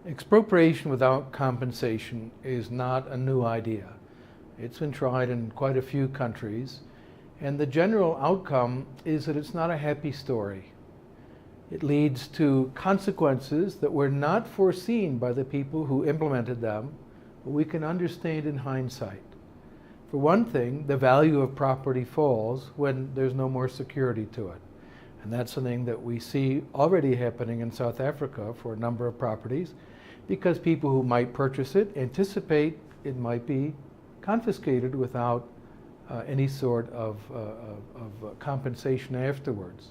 Expropriation without compensation is not a new idea. It's been tried in quite a few countries, and the general outcome is that it's not a happy story. It leads to consequences that were not foreseen by the people who implemented them, but we can understand in hindsight. For one thing, the value of property falls when there's no more security to it. And that's something that we see already happening in South Africa for a number of properties, because people who might purchase it anticipate it might be confiscated without any sort of compensation afterwards.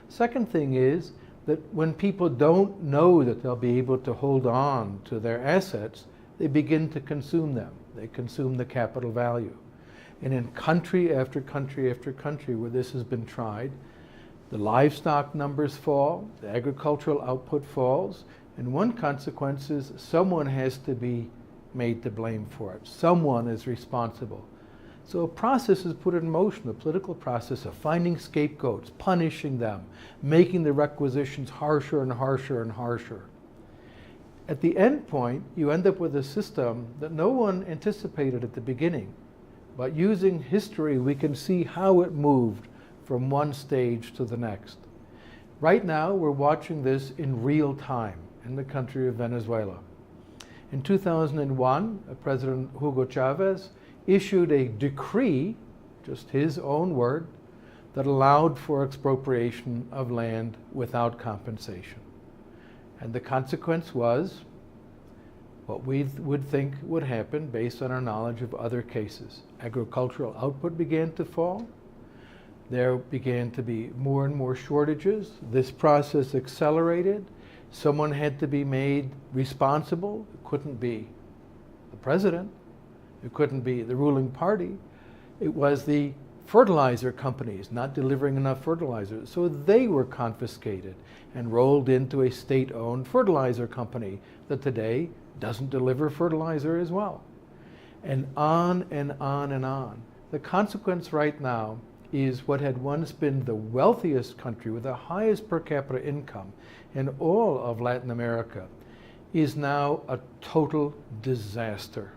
Second thing is that when people don't know that they'll be able to hold on to their assets, they begin to consume them. They consume the capital value. And in country after country after country where this has been tried, the livestock numbers fall, the agricultural output falls, and one consequence is someone has to be made to blame for it. Someone is responsible. So a process is put in motion, a political process of finding scapegoats, punishing them, making the requisitions harsher and harsher and harsher. At the end point, you end up with a system that no one anticipated at the beginning. But using history, we can see how it moved from one stage to the next. Right now, we're watching this in real time in the country of Venezuela. In 2001, President Hugo Chavez issued a decree, just his own word, that allowed for expropriation of land without compensation. And the consequence was what we would think would happen based on our knowledge of other cases. Agricultural output began to fall. There began to be more and more shortages. This process accelerated. Someone had to be made responsible. It couldn't be the president. It couldn't be the ruling party. It was the fertilizer companies not delivering enough fertilizer. So they were confiscated and rolled into a state-owned fertilizer company that today doesn't deliver fertilizer as well. And on and on and on. The consequence right now is what had once been the wealthiest country with the highest per capita income in all of Latin America is now a total disaster.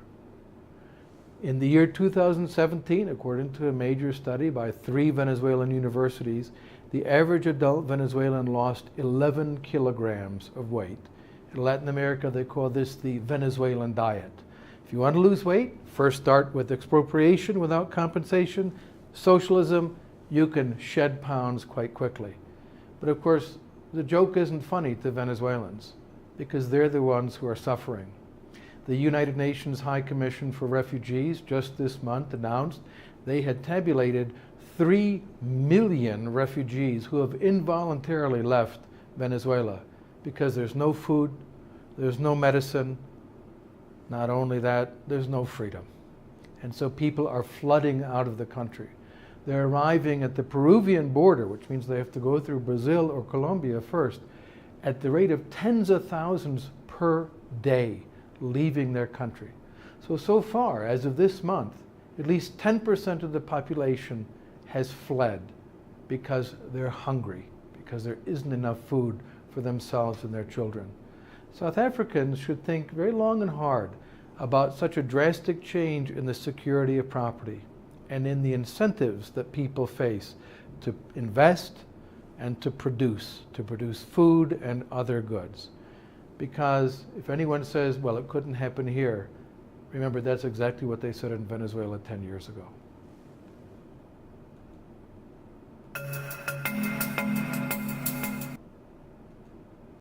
In the year 2017, according to a major study by 3 Venezuelan universities, the average adult Venezuelan lost 11 kilograms of weight. In Latin America, they call this the Venezuelan diet. If you want to lose weight, first start with expropriation without compensation. Socialism, you can shed pounds quite quickly. But of course, the joke isn't funny to Venezuelans because they're the ones who are suffering. The United Nations High Commission for Refugees just this month announced they had tabulated 3 million refugees who have involuntarily left Venezuela because there's no food, there's no medicine. Not only that, there's no freedom. And so people are flooding out of the country. They're arriving at the Peruvian border, which means they have to go through Brazil or Colombia first, at the rate of tens of thousands per day leaving their country. So far, as of this month, at least 10% of the population has fled because they're hungry, because there isn't enough food for themselves and their children. South Africans should think very long and hard about such a drastic change in the security of property and in the incentives that people face to invest and to produce food and other goods. Because if anyone says, well, it couldn't happen here, remember that's exactly what they said in Venezuela 10 years ago.